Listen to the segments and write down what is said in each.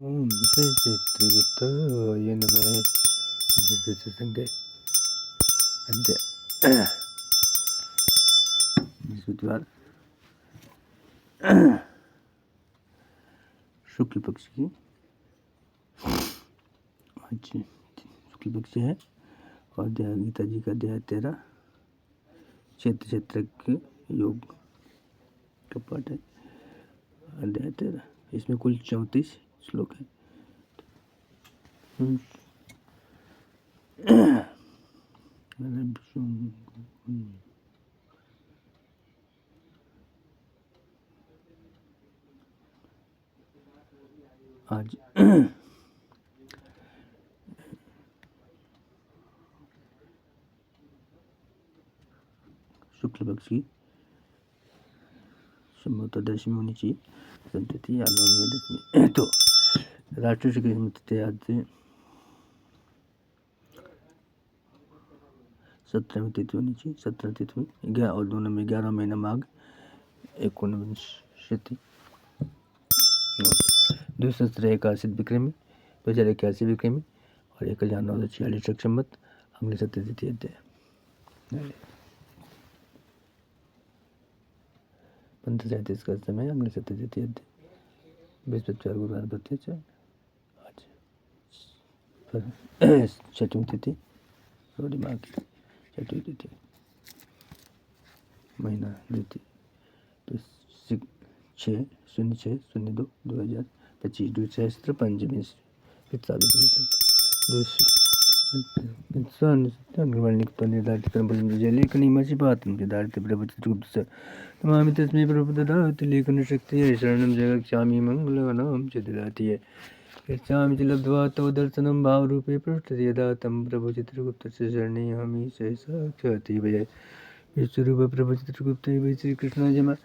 ओम श्री चित्रगुप्ताय नमः। संज्ञा अध्याय बृहस्पतिवार शुक्ल पक्ष की आज शुक्ल पक्ष है और गीता जी का अध्याय 13 क्षेत्र के योग का पाठ है। अध्याय 13 इसमें कुल 34 श्लोक है। आज शुक्ल पक्ष की संभवतः दशमी होनी चाहिए, संतति या नवमी या दशमी। तो राष्ट्रीय श्री कृष्ण तिथि आज से 17वीं तिथि होनी चाहिए। 17 तिथि में 11 और 2 में 11 महीना माघ 19 दूसरा एकादशी विक्रमी 2081 विक्रमी और 1946 संवत अगले 17 तिथि अध्याय 1537 का समय अगले 17 तिथि अध्याय बृहस्पतिवार गुरुवार प्रत्यक्ष आज 6वीं तिथि माह की 6वीं तिथि महीना द्वितीय तो 6/06/02/2025 दूसरा पंचमी निर्धारित लेखन तमामि तस्मै प्रभुददाति लेखन शक्ति शरणं जगक्षामि मंगलानां च ददाति यच्छामि च लब्ध्वा तव दर्शनं भावरूपे पृष्ठति यदा तं प्रभु चित्रगुप्तस्य शरणेऽहमि स साक्षात् भय विश्वरूप प्रभु चित्रगुप्ते वै श्रीकृष्णाय नमः।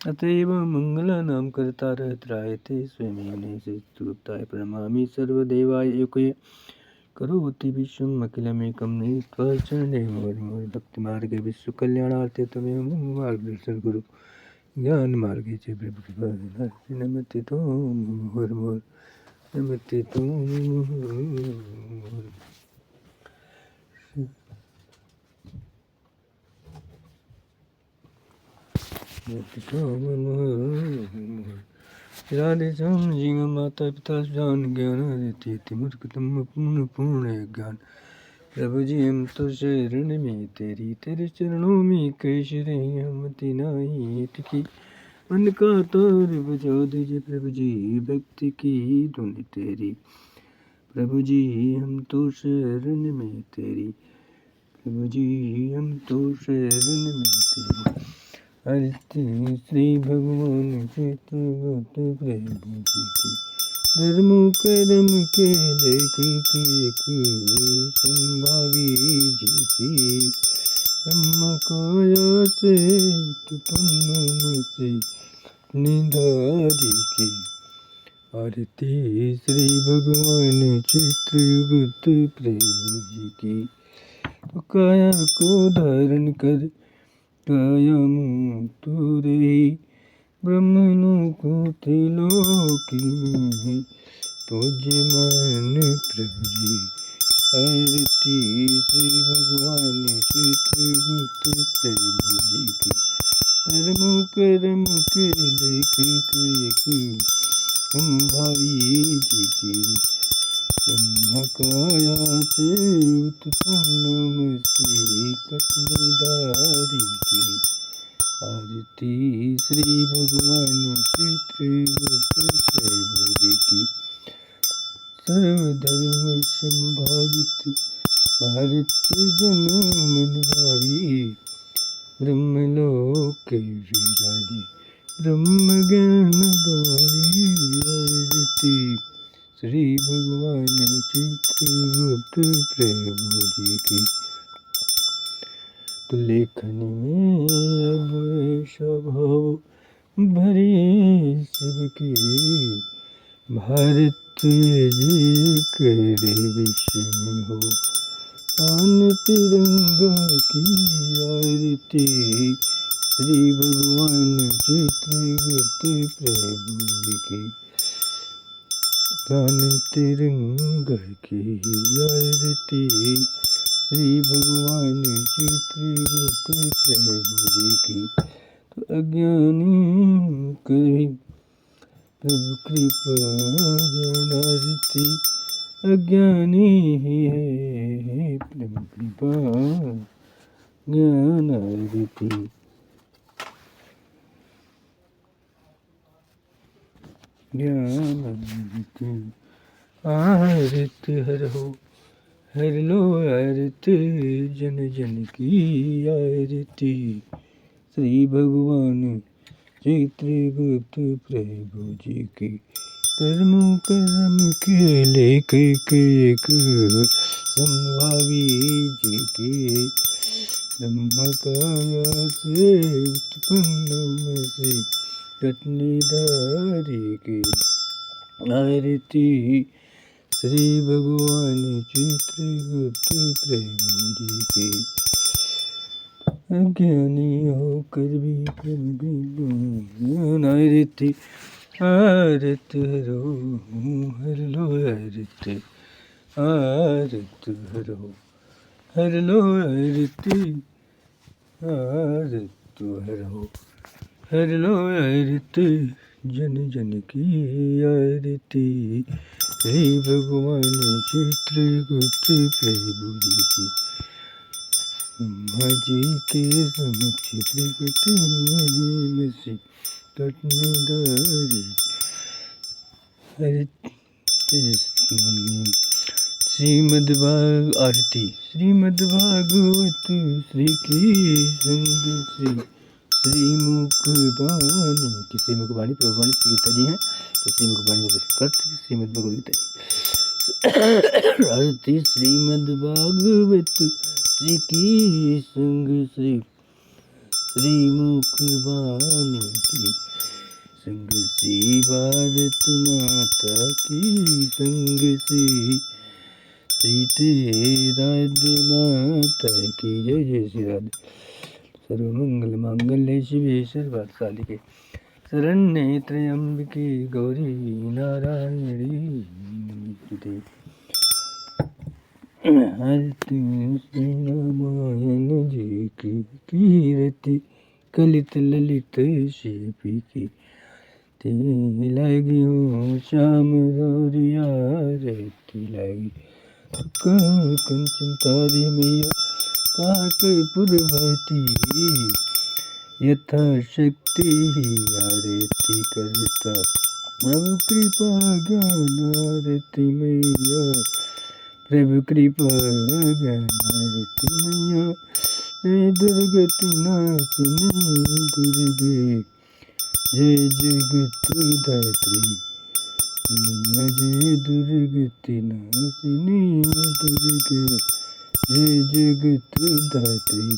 अतएव मंगलानां कर्तारः त्रायते स्वयमेव चित्रगुप्ताय प्रणमामि सर्वदेवाय एकये करोति विश्वम् अखिलमेकं नीत्वा चरणे भक्तिमार्गे विश्वकल्याणार्थे त्वमेव मार्गदर्शन कुरु ज्ञान मार्गे च प्रभुकृपा नमते त्वं नमते राधेश्याम जीव माता पिता जान ज्ञान देती मूर्खतम पूर्ण ज्ञान प्रभु जी हम तो शरण में तेरे चरणों में कैशरे हमती नहीं टिकी मन का तार बजा दीजिए प्रभु जी भक्ति की धुन तेरी प्रभु जी हम तो शरण में तेरी प्रभु जी हम तो शरण में तेरी हरिते श्री भगवान चित्रगुप्त प्रभु जी की धर्म कर्म के लेख एक संभावी जी की काया से उत्पन्न से निधारी की आरती श्री भगवान चित्रगुप्त प्रभु जी की काया को धारण कर काया मुक्तुरे ब्रह्मणु को त्रिलोकी में पूज्यमान प्रभु जी आरती श्री भगवान चित्रगुप्त प्रभु जी की धर्म कर्म के लेख हम भावी जी की ब्रह्मकाया से उत्पन्न से कटनिधारी की आरती श्री भगवान चित्रगुप्त प्रभु जी की सर्वधर्म संभावित भारत जनमन भावी ब्रह्मलोक विराजी ब्रह्म ज्ञान बारी आरती श्री भगवान चित्रगुप्त प्रभु जी की। तो लेखन में अब स्वभाव भरे सबके भारत जे करे विश्व में हो आन तिरंगा की आरती श्री भगवान चित्रगुप्त प्रभु जी की। गान तिरंग की आरती श्री भगवान चित्रगुप्त प्रभु जी की। तो अज्ञानी कभी प्रभु कृपा ज्ञानारती अज्ञानी ही है प्रभु कृपा ज्ञानारती। ज्ञानारती आरत हर हो हर लो आरत जन जन की आरती श्री भगवान चित्रगुप्त प्रभु जी की। कर्म कर्म के लेके एक संभावी जी के ब्रह्मकाया से उत्पन्न में से रत्नीधारी की आरती श्री भगवान चित्रगुप्त प्रभु जी की। अज्ञानी होकर भी आरती आरत हरो हर लो आरत आरत हरो हर लो आरत आरत हरो हर लो आरत जन जन की आरती श्री भगवान चित्रगुप्त प्रभु जी की। ब्रह्मा जी के समक्ष प्रकट में से रत्नधारी श्रीमद्भाग आरती श्रीमद्भागवत श्री की संग श्रीमुख बाणी की श्रीमुख बाणी प्रभुवाणी श्री गीता जी हैं। तो श्रीमुख बाणी का श्रीमद्भगवत गीता जी आरती श्रीमद्भागवत श्री की संग श्रीमुख बाणी की संग श्री भारत माता की संग सीते राधे माता की जय जय श्री राधे। सर्वमंगल मांगल्ये शिवे सर्वार्थ साधिके शरण्ये त्र्यंबके गौरी नारायणी नमोस्तुते। रामायण जी की कीर्ति कलित ललित शिल्पी की लगी हूँ श्याम गौरिया रेती लगी कंचन तारी मैया काकपुर बहती यथाशक्ति आरती करता प्रभु कृपा ज्ञान आरती मैया प्रभु कृपा ज्ञान आरती मैया जय दुर्गति नाशिनी दुर्गे जय जगत धात्री मैया जय दुर्गति नाशिनी दुर्गे जय जगत धात्री।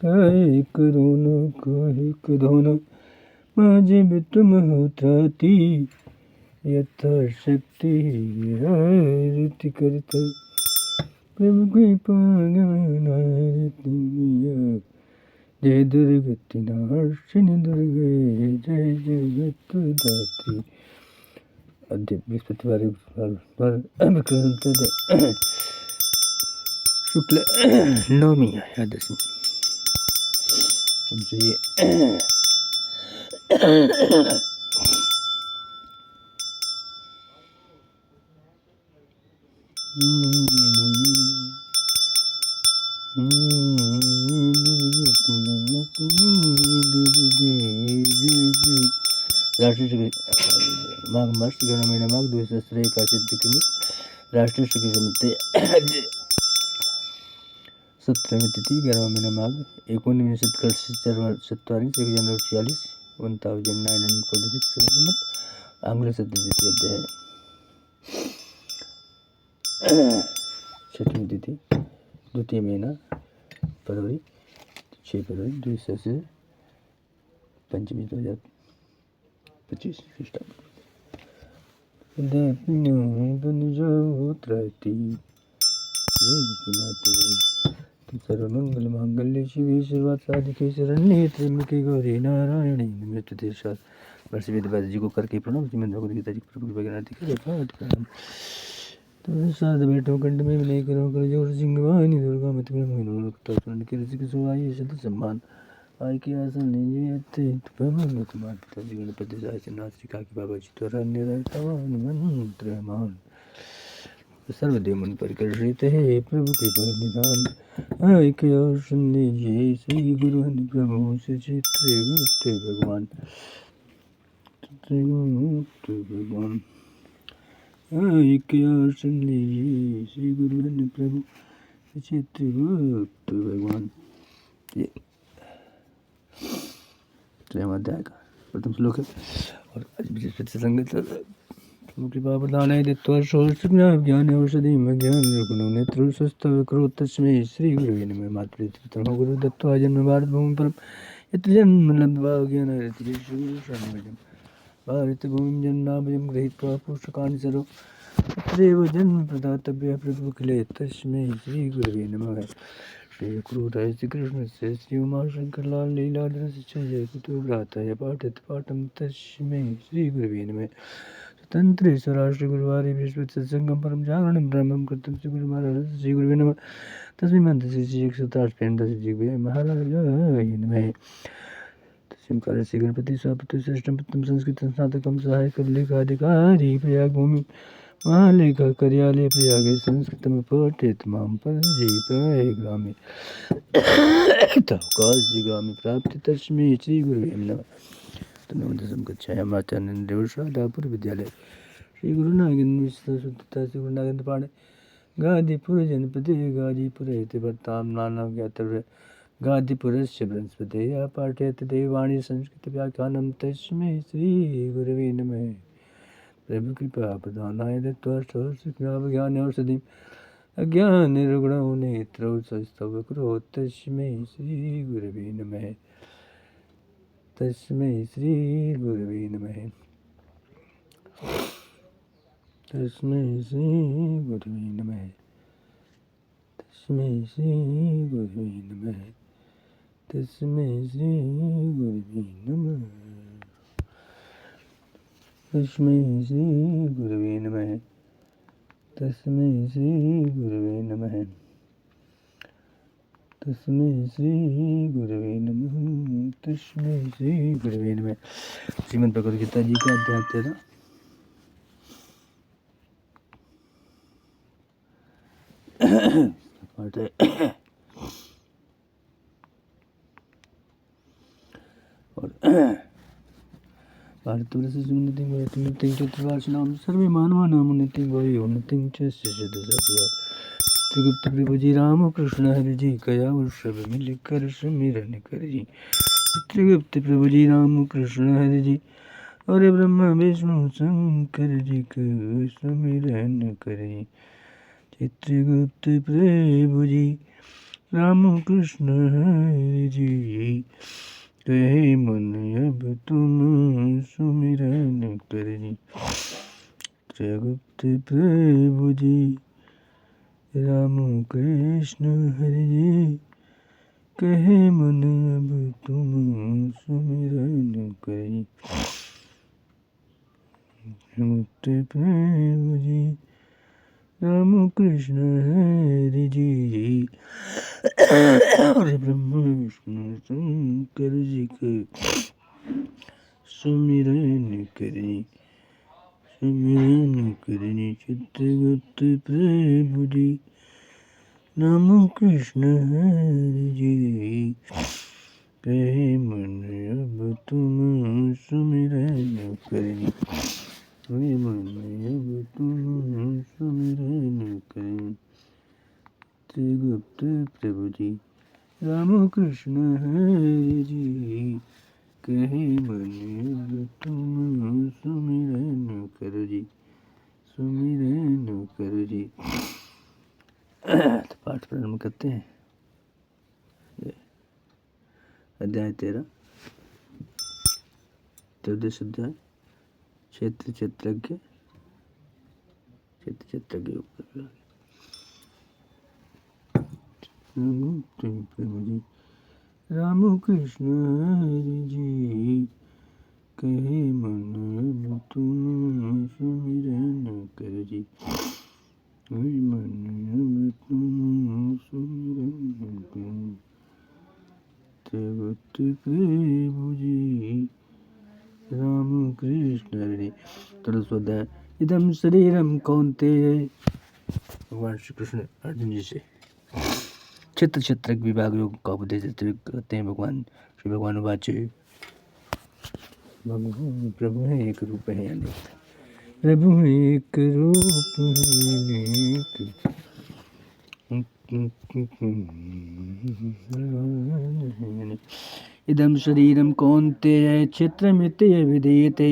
काहे करो न माझे में तुम हो त्राती यथाशक्ति आरती करता प्रभु कृपा ज्ञान आरती मैया जय दुर्गति नाशिनी दुर्गे जय जगत धात्री। अद्य बृहस्पतिवार शुक्ल नवमी एकादशी उनसे ये राष्ट्रीय माघ मास 11 महीना माघ 2021 राष्ट्रीय शिक्षक समिति 17वीं तिथि 11 महीना माघ 19 शतवारी 1 जनवरी 46 1946 आंग्ल सप्तमी अध्याय 6वीं तिथि द्वितीय महीना फरवरी 6 फरवरी 2000 से पंचमी 2025 बन जाओ त्राती सर्वमंगल मांगल्ये शिवे सर्वार्थ साधिके शरण्ये त्र्यंबके गौरी नारायणी नमोस्तुते। वर्षी वेदव्यास जी को करके प्रणाम। श्रीमद् भगवद गीता जी प्रभु वगैरह दिखे तो साध बैठो कंठ में नहीं करो कर जोर सिंह वाहिनी दुर्गा मत ब्रह्म के ऋषि सुहाई शत सम्मान आय के आसन लीजिए थे तो कुमार पिताजी गणपति साय चन्ना श्री काकी बाबा जी द्वारा निरतवान मंत्र मान सर्वदेव मन परिकर्षित है प्रभु कृपा निधान आय के आसन लीजिए श्री गुरु हरि प्रभु से चित्र गुप्त भगवान भगवान आय के आसन लीजिए श्री गुरु हरि प्रभु से चित्र गुप्त भगवान। ये अध्याय का प्रथम श्लोक है और आज बृहस्पति संगत कृपा प्रदान है ज्ञान औषधि ज्ञान गुण नेत्र स्वस्थ क्रोध तस्मै श्री गुरुवे नमः मातृपितरः गुरु दत्त्वा जन्म भारत भूमि परम यत्र जन्म लब्ध्वा ज्ञान रति गुरु शरणं भारत भूमि जन्नाभयं गृहीत्वा पुस्तकानि सर्व तत्रैव जन्म प्रदातव्यः प्रभु किले तस्मै श्री गुरुवे नमः। श्री क्रूराय श्री कृष्ण से श्री उमा शंकर लाल लीलाधर जय कुतु भ्राताय पाठित पाठम तस्मै श्री गुरुवे नमः। स्वतंत्र स्वराष्ट्र गुरुवारी बृहस्पति सत्संगम परम जागरण ब्रह्मम कृतम श्री गुरु महाराज श्री गुरुवे नमः। तस्मै मंत्र श्री 108 श्री महाराज नमः। तस्मै कार्य श्री गणपति स्वापति श्रेष्ठम प्रथम संस्कृत स्नातकम सहायक लेखाधिकारी प्रयाग भूमि महालेखा कार्यालय प्रयागे संस्कृतम पठेत माम पदजी ग्रामे काशी ग्रामे प्राप्ति तस्मै श्री गुरुवे नमः। तन्मदसम कक्षायाम आचार्य देवशालापुर विद्यालय श्री गुरु नागेंद्र मिश्र शुद्धता श्री गुरु नागेंद्र पांडे गाजीपुर जनपदे गाजीपुर वर्ताम नाना ज्ञातव्य गाजीपुरस्य बृहस्पतिः पाठयति देवाणी संस्कृत व्याख्यानं तस्मै श्री गुरवे नमः। प्रभु कृपा प्रदानाय दत्त्वा ज्ञान औषधिम् अज्ञान निर्गुणो नेत्रौ संस्तव करो तस्मै श्री गुरवे नमः। तस्मै श्री गुरवे नमः। तस्मै श्री गुरवे नमः। तस्मै श्री गुरवे नमः। तस्मै श्री गुरवे नमः। तस्मै श्री गुरवे नमः। तस्मै श्री गुरवे नमः। तस्मै श्री गुरवे नमः। तस्मै श्री गुरवे नमः। श्रीमद् भगवद गीता जी का अध्याय 13 पाठ है और भारतवर्षस्य उन्नतिं भवति उन्नतिं च त्रिवार्षिणां सर्वे मानवानाम् उन्नतिं भवेत् उन्नतिं च सदा त्रिगुप्त प्रभु जी रामकृष्ण हरि जी कया वृषभ मिलकर सुमिरन कर जी। त्रिगुप्त प्रभु जी रामकृष्ण हरि जी और ब्रह्मा विष्णु शंकर जी को सुमिरन कर जी। चित्रगुप्त प्रभु जी रामकृष्ण हरि जी कहे मन अब तुम सुमिरन कर जी। चित्रगुप्त प्रभु जी राम कृष्ण हरि जी कहे मन अब तुम सुमिरन करी। मुक्त प्रभु जी राम कृष्ण हरि जी और ब्रह्मा विष्णु शंकर जी के सुमिरन करी सुमिरन करी। चित्रगुप्त प्रभु जी राम कृष्ण हरि जी कहे मन अब तुम सुमिरन करी। मन अब तुम सुमिरन करी। त्रिगुप्त प्रभु जी राम कृष्ण हरि जी कहे मन अब तुम सुमिरन करो जी सुमिरन करो जी। तो पाठ प्रारंभ करते हैं। अध्याय 13 13 अध्याय क्षेत्र क्षेत्रज्ञ ऊपर प्रभु जी राम कृष्ण हरि जी कहे मन अब तुम सुमिरन कर जी, कहे मन अब तुम सुमिरन कर, तबत प्रभु जी राम कृष्ण हरे। तड़स्वध्याय। इदम शरीरम कौन्तेय, भगवान श्री कृष्ण अर्जुन जी से क्षेत्र क्षेत्र विभाग योग का उपदेश देते हुए कहते हैं भगवान श्री भगवान वाचे, भगवान प्रभु है एक रूप है अनेक, प्रभु एक रूप है अनेक। इदम शरीरम कौन्तेय क्षेत्रमिति विधीयते,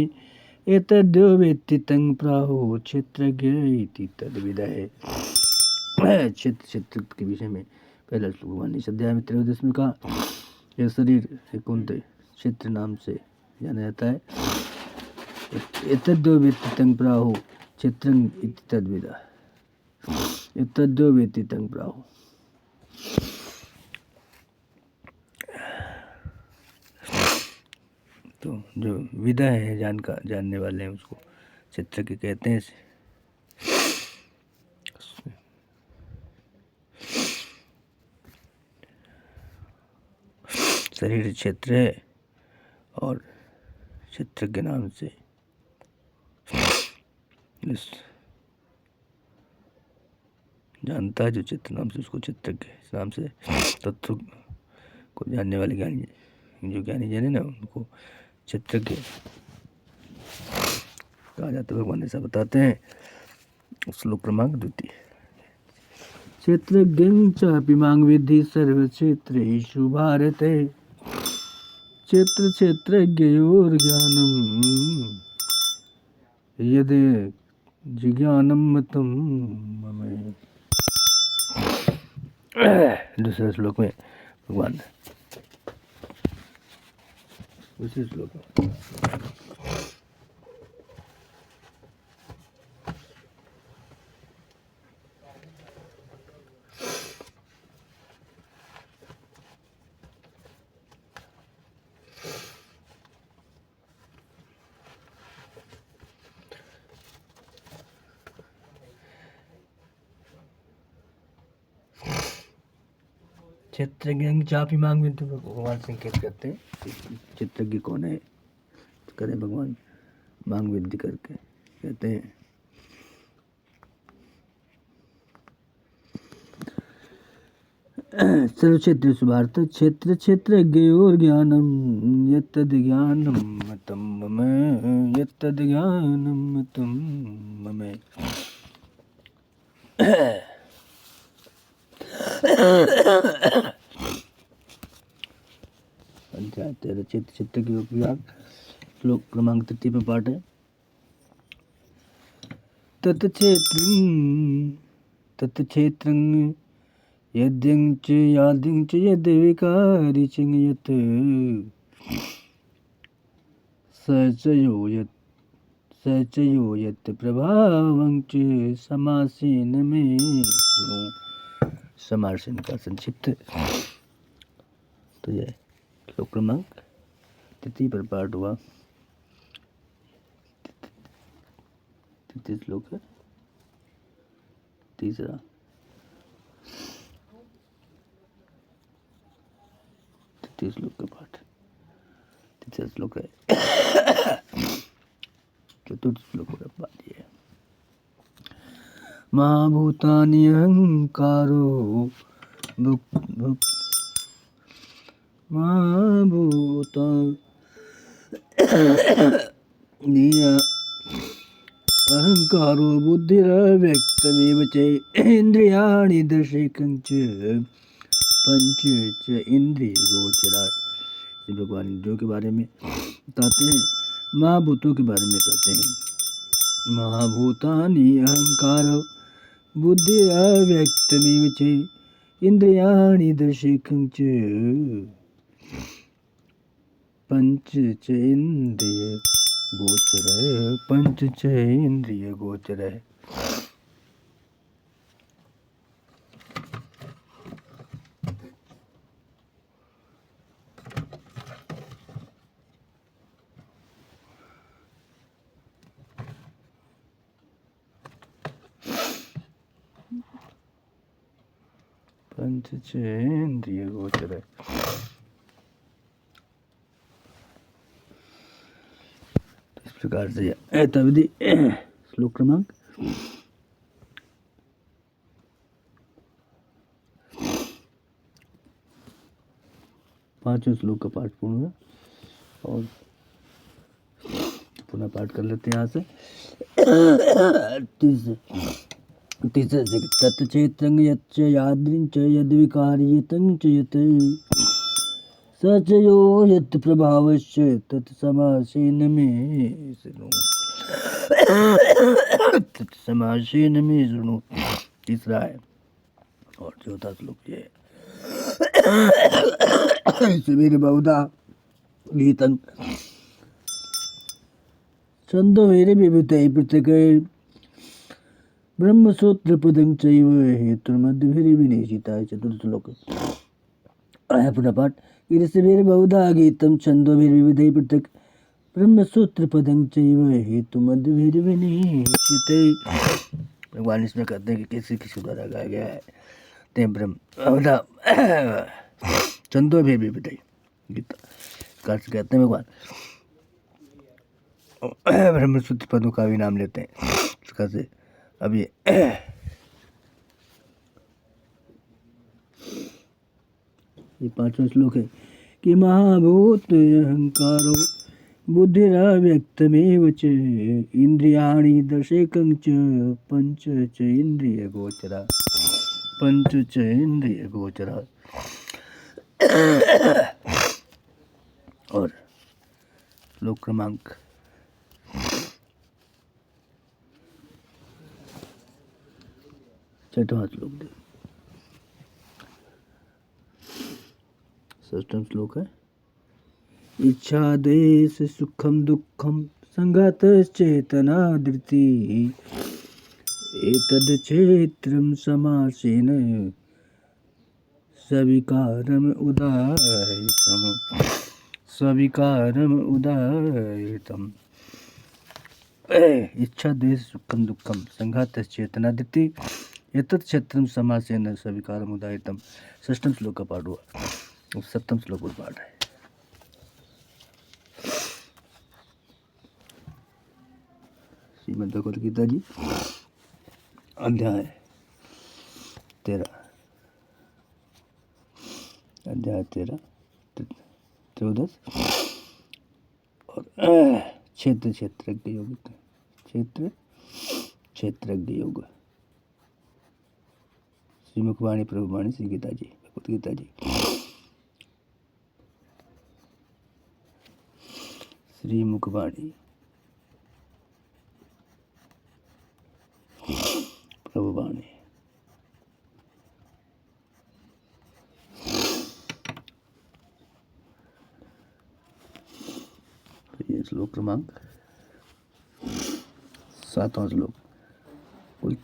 एतद्यो वेत्ति तं प्राहुः क्षेत्रज्ञ इति तद्विदः। क्षेत्र क्षेत्र के विषय में पहला श्लोक भगवान ने इस अध्याय में 13 में कहा, यह शरीर कौन्तेय क्षेत्र नाम से जाना जाता है। एतद्यो वेत्ति तं प्राहुः क्षेत्रं इति तद्विदः, एतद्यो वेत्ति तं प्राहुः। तो जो विदा है जानने वाले हैं उसको क्षेत्र के कहते हैं। शरीर क्षेत्र है और क्षेत्र के नाम से जानता है जो चित्र नाम से, उसको चित्र के नाम से तत्व को जानने वाले ज्ञानी, जो ज्ञानी जाने ना उनको चित्र के कहा जाता है। भगवान ऐसा बताते हैं। श्लोक क्रमांक 2। क्षेत्रज्ञं चापि मां विद्धि सर्वक्षेत्रेषु भारते, क्षेत्र क्षेत्रज्ञयोर्ज्ञानं यद् जिज्ञानं मतं मम। दूसरे श्लोक में भगवान दूसरे श्लोक में क्षेत्रज्ञ चापि मांग विद्धि, भगवान संकेत करते हैं चित्रज्ञ कौन है, करें भगवान मांग विद्धि करके कहते हैं। सर्वक्षेत्रेषु भारत क्षेत्र क्षेत्रज्ञयोर्ज्ञानं यत्तद् ज्ञानं मतं मम, यत्तद् ज्ञानं मतं मम। अध्याय 13 क्षेत्र क्षेत्र के विभाग। श्लोक क्रमांक 3 में पाठ है। तत्क्षेत्रं यद्यं च याद्यं च यद् विकारि च यत्, स च यो यत् प्रभावं च समासेन मे शृणु। समासेन का संक्षिप्त। तो यह श्लोक क्रमांक 3 पर पाठ हुआ। 33 श्लोक है। तीसरा 33 श्लोक का पाठ। तीसरा श्लोक है। चतुर्थ श्लोक का पाठ है। महाभूतानि अहंकारो अहंकारो बुद्धिरव्यक्तमेव च इंद्रियाणि दर्शकं च पंच च इंद्रिय गोचरा। भगवान इंद्रियों के बारे में बताते हैं, महाभूतों के बारे में कहते हैं। महाभूतानि अहंकारो बुद्धिरव्यक्तमेव च इंद्रियाणि दर्शकं च पंच च इंद्रिय गोचर, पंच च इंद्रिय गोचर है। पंचचेन्द्रिय गोचर। इस प्रकार से एतविधि श्लोक क्रमांक 5वें श्लोक का पाठ पूर्ण हुआ और पुनः पाठ कर लेते हैं यहाँ से। तीसरे से तत्चेतं यच्च यादृं च यद्विकार्यतं च यत् स च यो यत् प्रभावश्च तत्समासेन मे शृणु। तत्समासेन मे शृणु तीसरा है। और चौथा श्लोक ये शिविर बहुधा गीतं छन्दोभिः विविधैः पृथक् ब्रह्मसूत्रपदं चैव हेतुर्मद्भिर्विनिश्चितः। चतुर्थ श्लोक पुनः पाठ। गिरिशिभिः बहुधा गीतं छन्दोभिर्विविधैः पृथक् ब्रह्मसूत्रपदं चैव हेतुमद्भिर्विनिश्चितः। भगवान इसमें कहते हैं कि किसी किसी द्वारा गाया गया है ते ब्रह्म बहुधा छन्दोभिर्विविधैः गीता कार्य कहते हैं भगवान ब्रह्मसूत्र पदों का भी नाम लेते हैं। इसका से अब ये पांचवा श्लोक है कि महाभूत अहंकारो बुद्धिरव्यक्तमेव च इंद्रियाणि दशेकं च पंच च इंद्रिय गोचरा। पंच च इंद्रिय गोचरा। और श्लोक क्रमांक 6वां श्लोक दे। 6वां श्लोक है इच्छा देश सुखम दुखम संघातश्चेतना धृति एतद् क्षेत्रं समासेन सविकारम उदाहृतम्। इच्छा देश सुखम दुखम संघातश्चेतना धृति एतत् क्षेत्रं समासेन सविकारम उदाहृतम्। 6वां श्लोक का पाठ हुआ। 7वां श्लोक का पाठ है। श्रीमद् भगवद गीता जी अध्याय 13 14 और क्षेत्रज्ञ योग। क्षेत्रज्ञ योग। श्रीमुखवाणी प्रभुवाणी श्री गीता जी भगवद गीता जी। श्रीमुखवाणी प्रभुवाणी। ये श्लोक क्रमांक 7वां श्लोक। कुल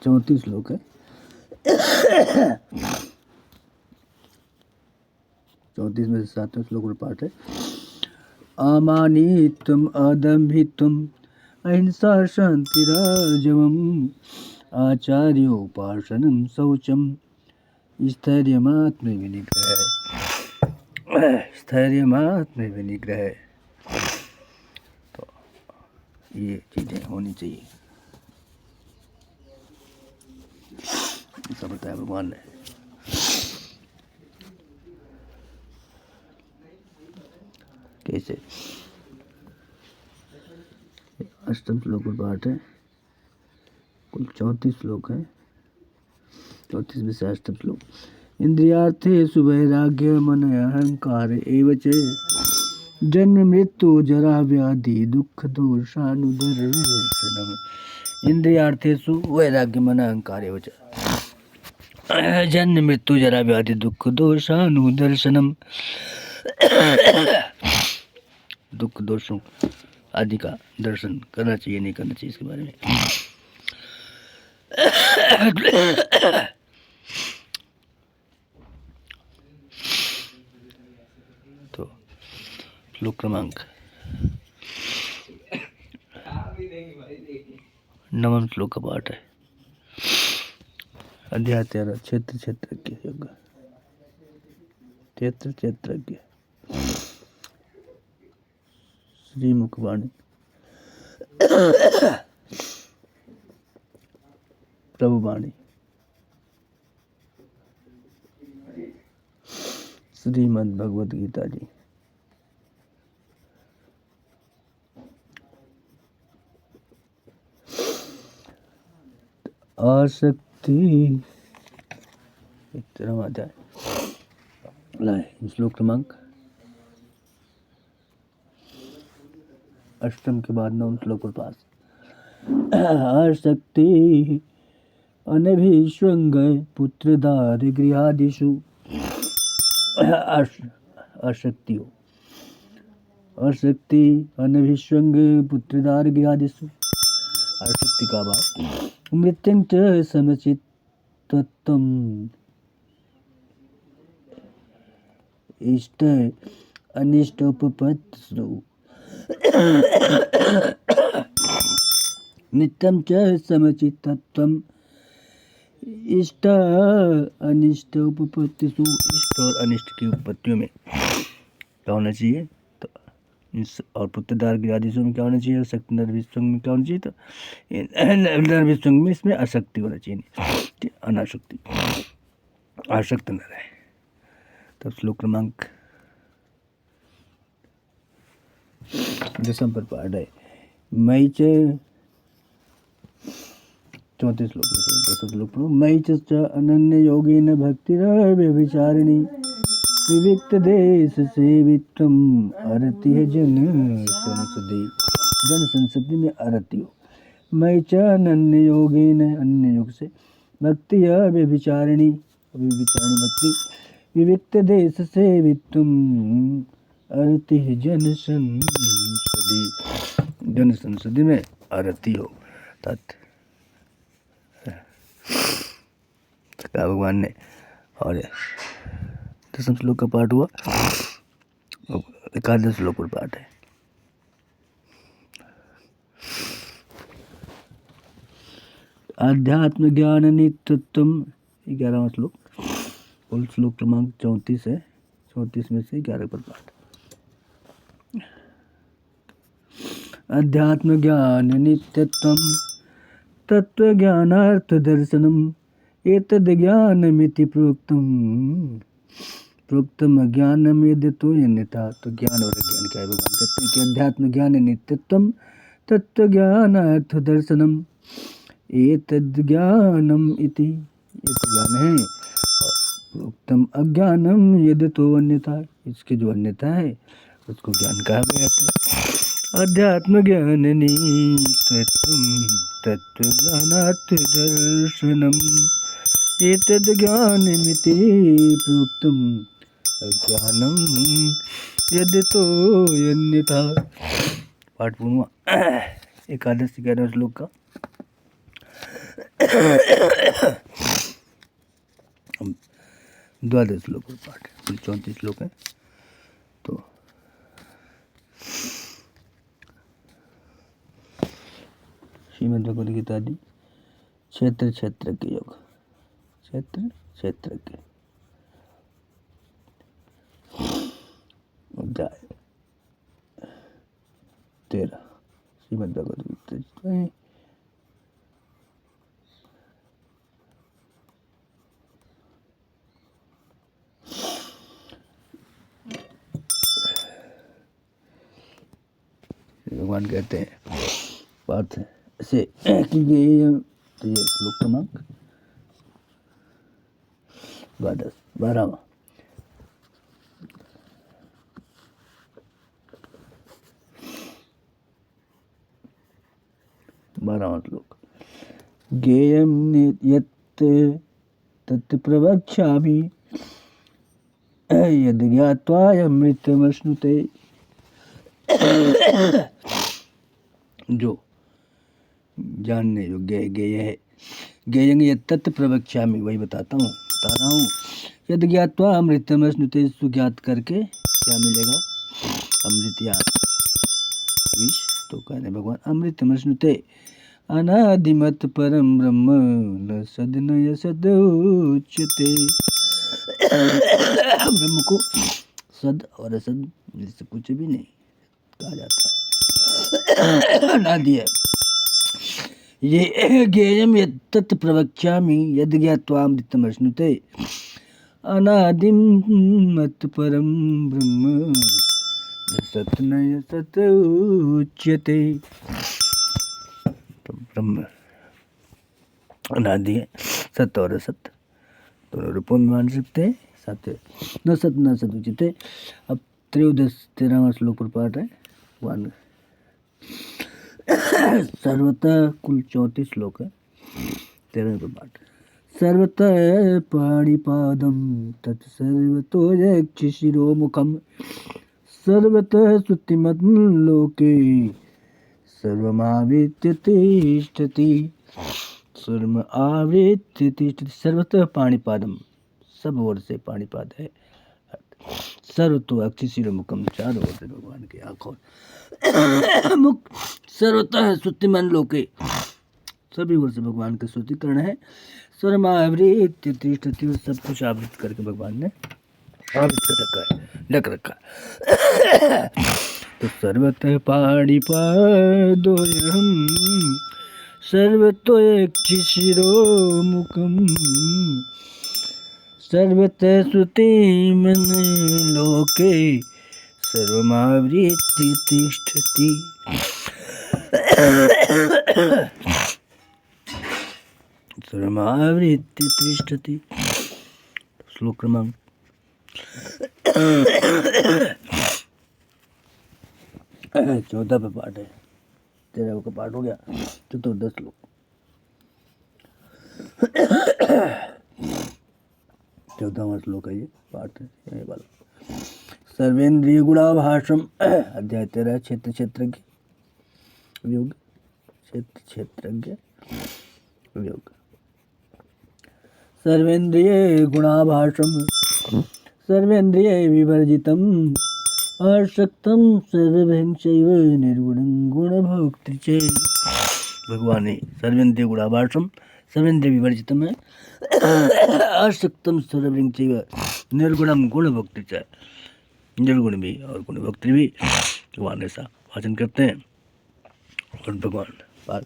34 श्लोक है। 34 में से 7वां श्लोक और पाठ है अमानित्वम् अदम्भित्वम् अहिंसा शान्तिरार्जवम् आचार्योपासनं शौचं स्थैर्यमात्मविनिग्रह। तो ये चीजें होनी चाहिए। ऐसा बताया भगवान ने। कैसे 8वां श्लोक और पाठ है। कुल 34 श्लोक है। 34 में से 8वां श्लोक इंद्रियार्थेषु वैराग्यमन अहंकार एव च जन्म मृत्यु जरा व्याधि दुख दोषानुदर्शनम्। इंद्रियार्थेषु वैराग्यमन अहंकार एव च जन्म मृत्यु जरा व्याधि दुख दोषानुदर्शनम्। दुख दोषों आदि का दर्शन करना चाहिए, नहीं करना चाहिए, इसके बारे में। तो श्लोक क्रमांक 9वां श्लोक का पाठ है। अध्याय 13 क्षेत्र क्षेत्रज्ञ योग। क्षेत्र क्षेत्रज्ञ श्री मुखवाणी प्रभुवाणी श्रीमद् भगवद गीता जी। आसक्ति 13वां अध्याय। लाए श्लोक क्रमांक 8 के बाद 9 श्लोक पर पास। आसक्ति अनभिष्वंग पुत्रदार गृहादिषु। आसक्ति अनभिष्वंग पुत्रदार गृहादिषु। आसक्ति का भाव मृत्यं च समचित्तत्वम् इष्ट अनिष्टोपपत्तिषु। नित्यं च समचित्तत्वम् इष्ट अनिष्ट उपपत्तिषु। इष्ट और अनिष्ट की उपपत्तियों में क्या होना चाहिए तो और पुत्रदार गृहादिषु में क्या होना चाहिए, आसक्ति नरविष्वंग में क्या होना चाहिए तो नरविष्वंग में इसमें आसक्ति होना चाहिए, अनासक्ति, आसक्त न रहे। तब श्लोक क्रमांक 10 पर पाठ है। मई च 34 श्लोक में से 10 श्लोक पढ़ो। मई च अनन्य योगेन भक्तिरव्यभिचारिणी विविक्त देश सेवित्वम् अरति है जन संसदि। जन संसदि में अरति हो। मई च अनन्य योगेन, अन्य योग से, भक्ति अव्यभिचारिणी, अव्यभिचारिणी भक्ति, विविक्त देश सेवित्वम् अरति है जन संसदि। जन संसदि में अरति हो। तत् भगवान ने और 10 श्लोक का पाठ हुआ। 11 श्लोक पर पाठ है। आध्यात्म ज्ञान नित्यत्वम 11वां श्लोक और श्लोक क्रमांक 34 है। 34 में से 11 पर पाठ। अध्यात्म ज्ञान नित्यत्वम तत्व ज्ञानार्थ दर्शनम एतद् ज्ञानमिति प्रोक्तम अज्ञानम यद्यतो अन्यथा। तो ज्ञान और अज्ञान क्या है, भगवान कहते हैं कि अध्यात्म ज्ञान नित्यत्वम तत्व ज्ञानार्थ दर्शनम एतद् ज्ञानम इति, ये तो ज्ञान है, प्रोक्तम अज्ञानम यद्यतो अन्यथा, इसके जो अन्यथा है उसको ज्ञान कहा गया है। अध्यात्म ज्ञान नित्यत्वम तत्व ज्ञानार्थ दर्शनम एतद् ज्ञानमिति प्रोक्तम अज्ञानम यद्यतो अन्यथा। पाठ पूर्ण 11 से 11 श्लोक का। द्वादश श्लोक पर पाठ है। 34 श्लोक है। तो श्रीमद् भगवद गीता जी क्षेत्र क्षेत्रज्ञ योग। क्षेत्र क्षेत्रज्ञ अध्याय 13 श्रीमद् भगवद गीता। भगवान कहते हैं पार्थ से कि ये श्लोक क्रमांक 12वां। श्लोक। ज्ञेयं यत् तत् प्रवक्ष्यामि यद् ज्ञात्वा अमृतमश्नुते। जो जानने योग्य है, ज्ञेय है। ज्ञेयं यत् तत् प्रवक्ष्यामि, वही बता रहा हूँ। यद् ज्ञात्वा अमृतमश्नुते, ज्ञात करके क्या मिलेगा, अमृत या विष। तो कहने भगवान अमृतमश्नुते, अनादिमत परम ब्रह्म न सद न यसद उच्यते। ब्रह्म को सद और असद जिससे कुछ भी नहीं कहा जाता है, अनादि है। ये ज्ञेयं यत्तत् प्रवक्ष्यामि यद् ज्ञात्वामृतमश्नुते। अनादिं मत् परं ब्रह्म न सत् न यसत् उच्यते। तो ब्रह्म अनादि है, सत्य और असत दोनों रूपों में मान सकते हैं। सत्य न सत न सत उच्यते। अब 13वां श्लोक पर पाठ है। वन सर्वतः कुल 34 श्लोक है। 13वें पर पाठ। सर्वतः पाणिपादं तत्सर्वतो यक्षशिरोमुखं सर्वतः श्रुतिमल्लोके सर्वमावृत्य तिष्ठति। सर्वमावृत्य तिष्ठति। सर्वतः पाणिपादम, सब ओर से पाणिपाद है। सर्वतो अक्षशिरोमुखम, चारों ओर से भगवान की आंखों मुख। सर्वतः श्रुतिमन लोके, सभी ओर से भगवान का श्रुतिकरण है। सर्वमावृत्य तिष्ठति, सब कुछ आवृत करके भगवान ने आवृत कर रखा है, ढक रखा है। तो सर्वतः पाणिपादोऽहं सर्वतो यक्षशिरोमुखम् सर्वतः श्रुतिमन लोके सर्वमावृत्य तिष्ठति। सर्वमावृत्य तिष्ठति। श्लोक क्रमांक 14 पे पाठ है। 13 का पाठ हो गया। चतुर्दश श्लोक। 14वां श्लोक है ये पाठ है, ये वाला। सर्वेन्द्रिय गुणाभाषम, अध्याय 13, क्षेत्र क्षेत्रज्ञ योग। क्षेत्र क्षेत्रज्ञ योग। सर्वेन्द्रिय गुणाभाषम सर्वेन्द्रिय विवर्जितम आसक्तम सर्वभक्षैव निर्गुणं गुणभोक्तृ च। भगवान है सर्वेन्द्रिय गुणाभाषम, सर्वेन्द्रिय विवर्जितम है, आसक्तम सर्वभक्षैव निर्गुणं गुणभोक्तृ च। निर्गुण भी और गुणभोक्तृ भी भगवान ऐसा वाचन करते हैं। और भगवान पाठ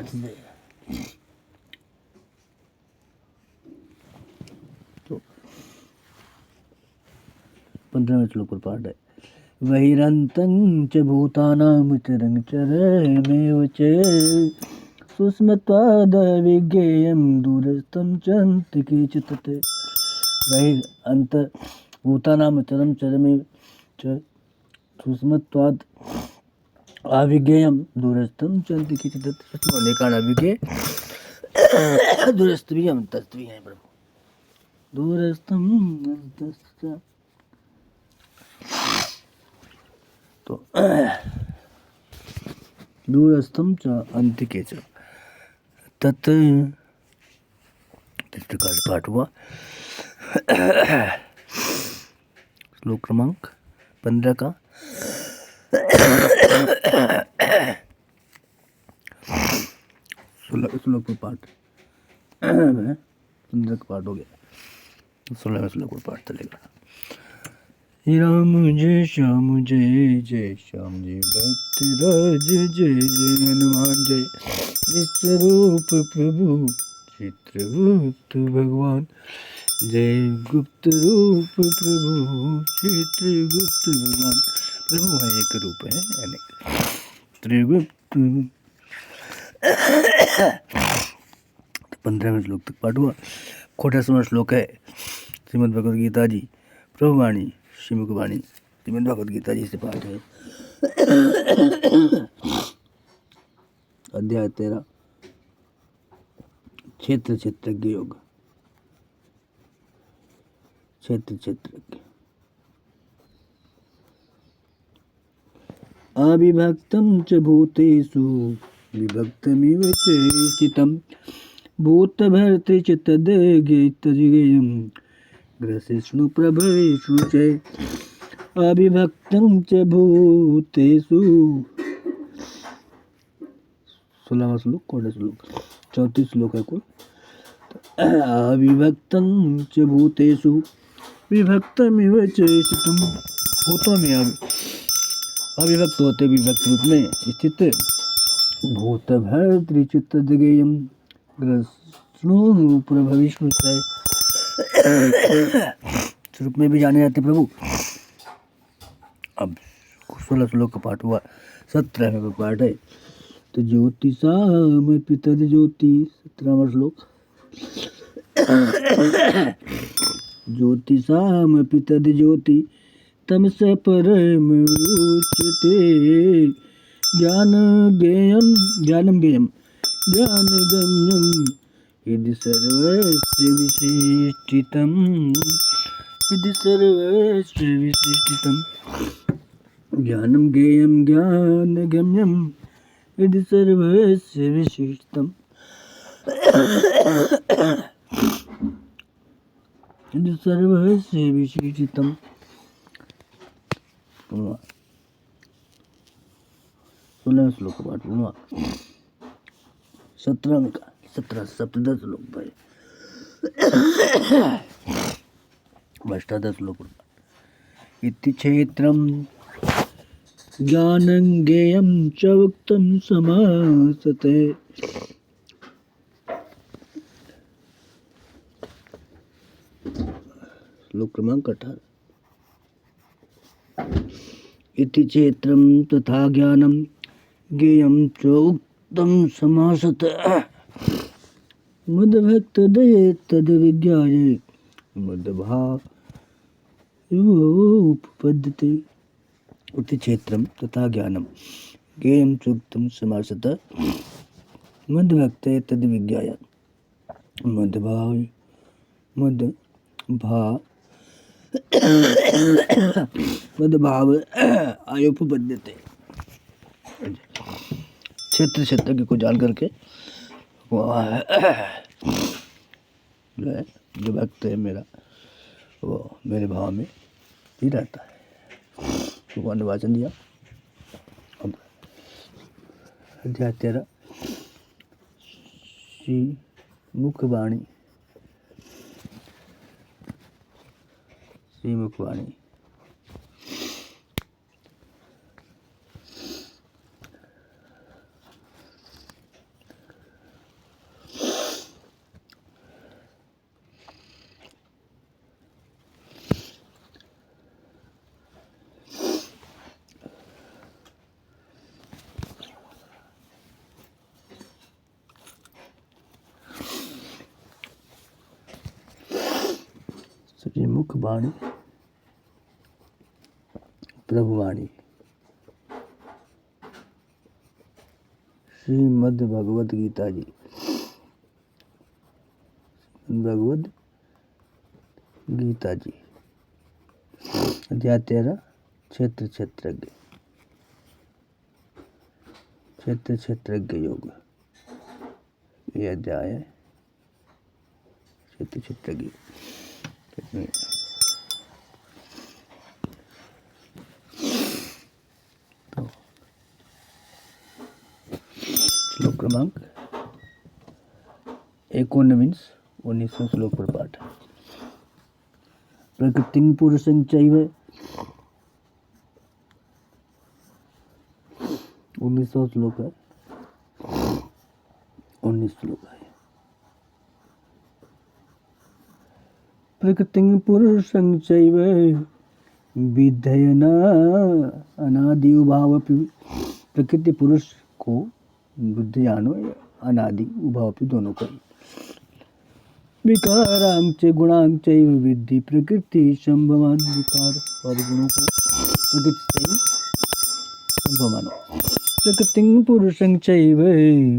से तो 15वें श्लोक पर पाठ है। बहिरन्तं च भूतानां चरं चरमेव च सूक्ष्मत्वादविज्ञेयं दूरस्थं च अन्तिके च तत्। बहिरन्त भूतानां चरं चरमेव च सूक्ष्मत्वाद् अविज्ञेयं दूरस्थं च अन्तिके च तत्। सूक्ष्म होने का अविज्ञेय, दूरस्थ भी अंतस्थ भी है प्रभु। दूरस्थम अंतस्थ, तो दूरस्थम च अंतिके च तत्। इस प्रकार से पाठ हुआ। श्लोक क्रमांक 15 का 16 श्लोक पर पाठ 15 का पाठ हो गया। 16वें श्लोक पर पाठ चलेगा। राम जय श्याम जय जय श्याम जय भक्त राज जय जय हनुमान जय विश्वरूप प्रभु चित्रगुप्त भगवान जय गुप्त रूप प्रभु चित्रगुप्त भगवान। प्रभु है एक रूप है अनेक त्रिगुप्त। 15वें श्लोक तक पाठ हुआ। 48वां श्लोक है श्रीमद् भगवद गीता जी प्रभुवाणी श्रीमुख वाणी। श्रीमद् भगवद गीता जी से पाठ है। अध्याय 13 क्षेत्र क्षेत्रज्ञ योग। क्षेत्र क्षेत्रज्ञ अविभक्तं च भूतेषु विभक्तमिव च स्थितं भूतभर्तृ च तद्ज्ञेयं ग्रसिष्णु प्रभवेषु च। अविभक्तं च भूतेषु 16वां श्लोक, कौन श्लोक, 34 श्लोक है कुल। अविभक्तं च भूतेषु विभक्तमिव च स्थितं। भूतों में अविभक्त होते विभक्त रूप में स्थित भूत भर्तृचित्त दिगेयम ग्रस्णु प्रभविष्णुतय स्वरूप में भी जाने जाते प्रभु। अब 16 श्लोक का पाठ हुआ, 17वें का पाठ है। तो ज्योतिषामपि तज्ज्योति, 17वां श्लोक। ज्योतिषामपि तज्ज्योति तमसः परमुच्यते ज्ञानं ज्ञेयं ज्ञानगम्यं यदि सर्वस्य विशिष्टितं ज्ञानं ज्ञेयं ज्ञानगम्यं यदि सर्वस्य विशिष्टं यदि सर्वस्य विशिष्टं। 16 श्लोक का पाठ हुआ। 17 का 17 श्लोक भाई, 18 श्लोक। इति क्षेत्रं ज्ञानं ज्ञेयं च उक्तं समासते। श्लोक क्रमांक 18। इति क्षेत्रं तथा ज्ञानं ज्ञेयं च उक्तं समासतः मद्भक्तदये तद्विज्ञाय मद्भावोपपद्यते। इति क्षेत्रं तथा ज्ञानं ज्ञेयं च उक्तं समासतः मद्भक्तये तद्विज्ञाय मद्भाव आयोपपद्यते। क्षेत्र क्षेत्र को जान करके जो भक्त है मेरा, वो मेरे भाव में ही रहता है। भगवान ने वाचन दिया। अब अध्याय 13 श्री मुखवाणी। श्री मुखवाणी। श्री मुखवाणी प्रभुवाणी। श्रीमद् भगवद गीता जी। भगवद गीता जी। अध्याय 13 क्षेत्र क्षेत्रज्ञ। क्षेत्र क्षेत्रज्ञ योग, ये अध्याय है। क्षेत्र क्षेत्रज्ञ। श्लोक क्रमांक 19 श्लोक पर पाठ। प्रकृतिं पुरुषं चैव 19 श्लोक है। 19 श्लोक है। प्रकृतिं पुरुषं चैव विधयना अनादि उभावपि। प्रकृति पुरुष को बुद्धियानो अनादि उभावपि दोनों को। विकारां च गुणां चैव विद्धि प्रकृति संभवान। विकार और गुणों को प्रकृति से संभवानो। प्रकृतिं पुरुषं चैव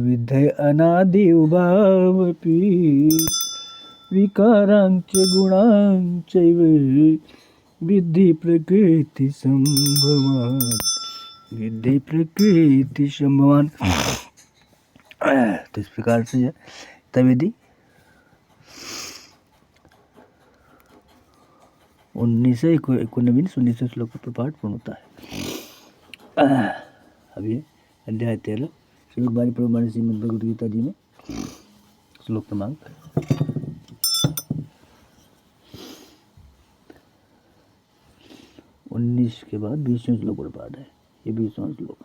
विद्धि अनादि उभावपि। विकारां च गुणां चैव विद्धि प्रकृति संभवान। विद्धि प्रकृति संभवान। तो इस प्रकार से तविधि 19 श्लोक पर पाठ पूर्ण होता है। अब ये अध्याय 13 श्लोक बारी प्रभु श्रीमद् भगवद गीता जी में श्लोक क्रमांक 19 के बाद 20वें श्लोक पर पाठ है। ये 20वां श्लोक।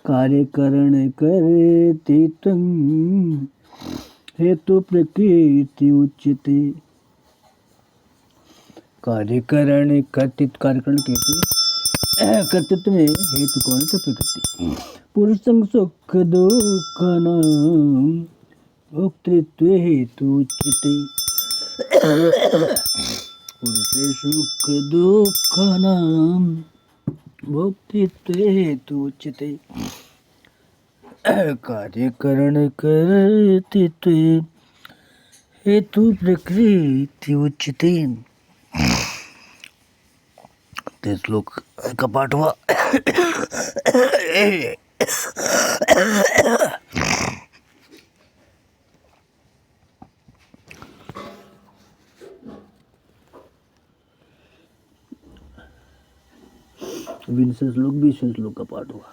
कार्यकरण करति त्वं हेतु प्रकृति उच्यते। कार्यकरण कर्तृत्व, कार्यकरण कहते हैं कर्तृत्व में हेतु कौन है? तो प्रकृति। पुरुषं सुख दुःखानां भोक्तृत्व हेतु उच्यते। पुरुषे सुख दुःखानां भोक्तृत्व हेतु उच्यते। कार्यकरण कर्तृत्व हेतु प्रकृति उच्यते। ते श्लोक का पाठ हुआ। विंशे श्लोक 20वें श्लोक का पाठ हुआ।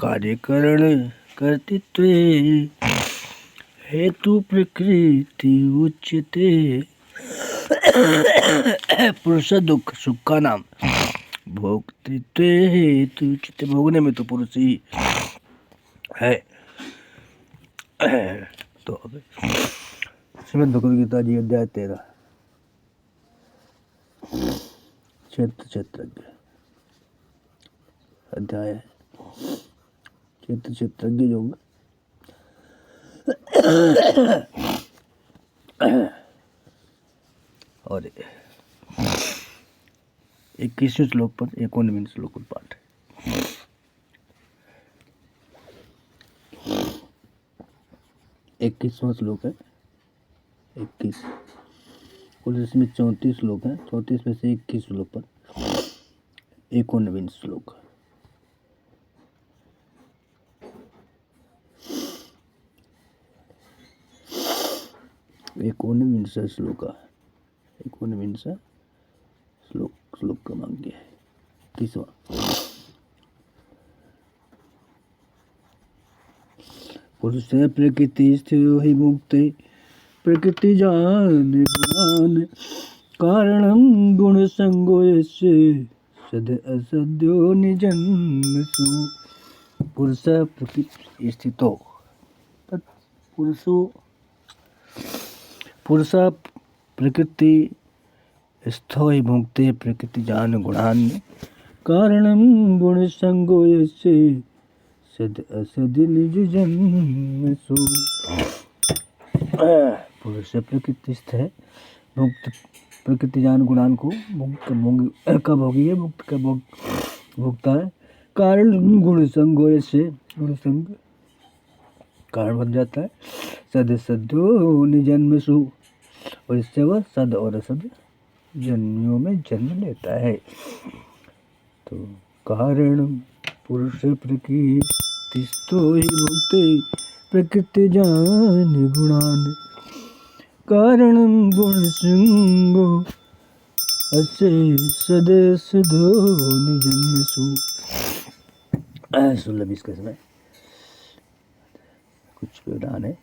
कार्यकरण कर्तृत्व हेतु प्रकृति उच्यते। पुरुष दुख सुख का नाम भोक्तृत्व हेतु उच्यते। भोगने में तो पुरुष ही है। तो श्रीमद् भगवद गीता जी अध्याय 13 क्षेत्रज्ञ अध्याय क्षेत्रज्ञ योग। और 21वें श्लोक पर 19वें श्लोक पर पाठ है। इक्कीसवां श्लोक है। 21 कुल इसमें 34 श्लोक है। 34 में से 21 श्लोक पर 19वें श्लोक। एकोनविंश श्लोक 19 श्लोक क्रमांक है 30वां। पुरुष प्रकृति स्थिरो हि मुक्ते प्रकृति जान गुणान कारणं गुण संगो यस्य सद असद्यो निजन्मसु। पुरुष प्रकृति स्थितो पुरुष प्रकृति स्थो हि मुक्ते प्रकृति जान गुणान कारणं गुण संगो यस्य सद असद निज जन्मसु। पुरुष प्रकृति स्थ है, मुक्त प्रकृति जान गुणान को मुक्त का भोगी है, मुक्त का भोगता है। कारण गुण संगो यस्य गुण संग कारण बन जाता है। सद सद्यो निजन्मसु और इससे वह सद और असद जन्मियों में जन्म लेता है। तो कारण पुरुष प्रकृति स्थो हि मुक्ते प्रकृति जान गुणान कारणं गुण संगो अस्य सद सदो निजन्मसु। 16-20 का समय कुछ व्यवधान है,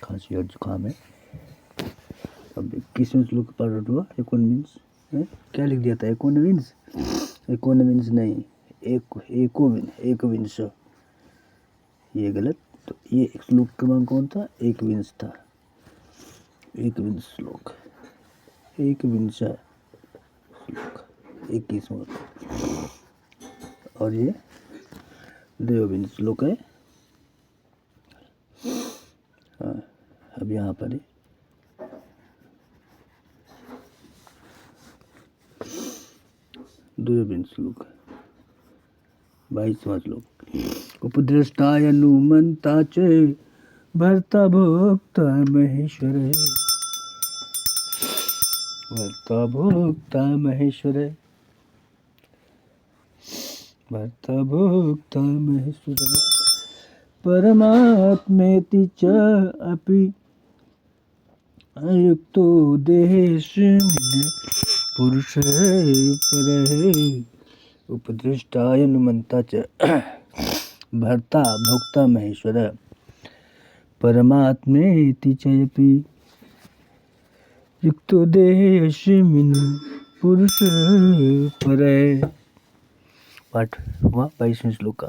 खांसी और जुकाम है। अब 21वें श्लोक पर हुआ 19 क्या लिख दिया था? 19 नहीं, एकविंश ये गलत। तो ये श्लोक क्रमांक कौन था? 21 था। 21 श्लोक 21 श्लोक 21वां और ये 22 श्लोक है। हाँ, अब यहाँ पर 22 श्लोक 22वां श्लोक। उपद्रष्टाय अनुमंता च भर्ता भोक्ता महेश्वर। भर्ता भोक्ता महेश्वर। भर्ता भोक्ता महेश्वर। परमात्मेति च अपि अयुक्तो देहेस्मिन् पुरुष परः उपदृष्टायनुमन्ता च भर्ता भोक्ता महेश्वर परमात्मेति चयपि युक्तो देहेऽस्मिन् पुरुष परः। पाठ हुआ 22वें श्लोक का।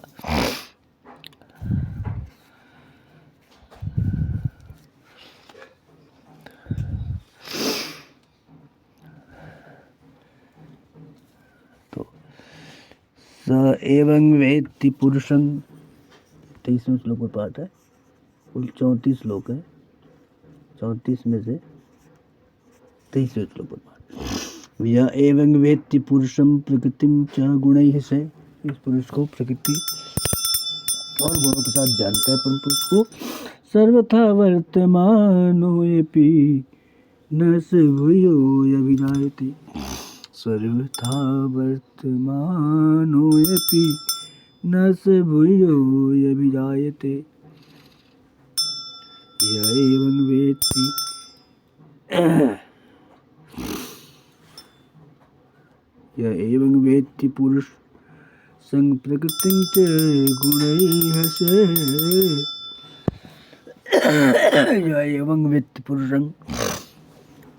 तो स एवं वेत्ति पुरुषं 23वें श्लोक में पाठ है। कुल 34 श्लोक है, 34 में से 23वें श्लोक में पाठ। यह एवं वेत्ति पुरुषं प्रकृतिं च गुणैः से, इस पुरुष को प्रकृति और गुणों के साथ जानता है, पर पुरुष को सर्वथा वर्तमानोऽपि न स भूयोऽभिजायते, सर्वथा वर्तमानोऽपि न स भूयोऽभिजायते। यह एवं वेत्ति यह एवं वेत्ति पुरुष संग प्रकृतिं च गुणैः से, यह एवं वेत्ति पुरुषं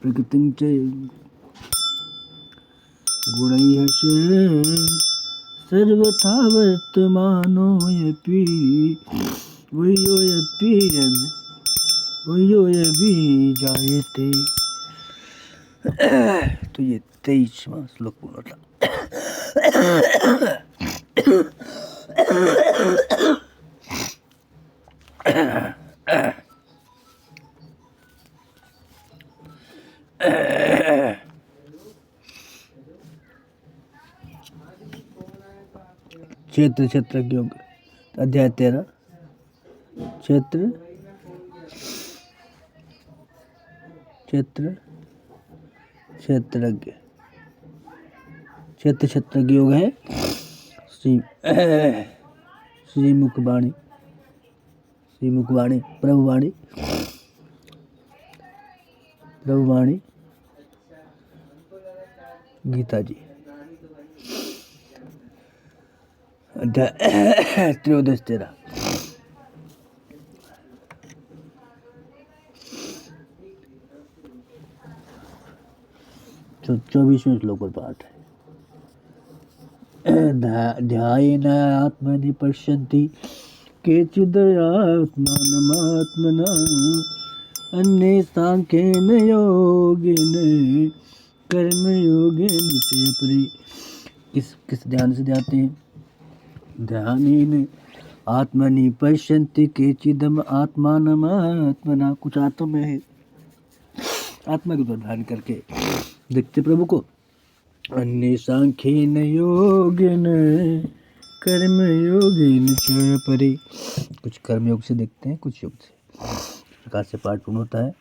प्रकृतिं च गुणैः से सर्वथा वर्तमानोऽपि भूयोऽभिजायते। तो ये 23वां श्लोक पूर्ण था। क्षेत्र क्षेत्रज्ञ योग अध्याय 13। क्षेत्र क्षेत्रज्ञ क्षेत्र क्षेत्रज्ञ योग है श्री मुखवाणी प्रभुवाणी गीता जी अध्याय 13। 24वें श्लोक पर पाठ है। ध्यायेन आत्मनि पश्यन्ति केचिद् आत्मानमात्मना अन्ये सांख्येन योगेन कर्मयोगेन च परि। किस ध्यान से ध्याते हैं? ध्यानेन आत्मनि पश्यन्ति केचिदम आत्मानमात्मना, कुछ आत्मा में है, आत्मा के ऊपर ध्यान करके देखते प्रभु को। अन्य सांख्येन योगेन कर्म योगेन च परि, कुछ कर्म योग से देखते हैं, कुछ योग से। इस प्रकार से पाठ पूर्ण होता है।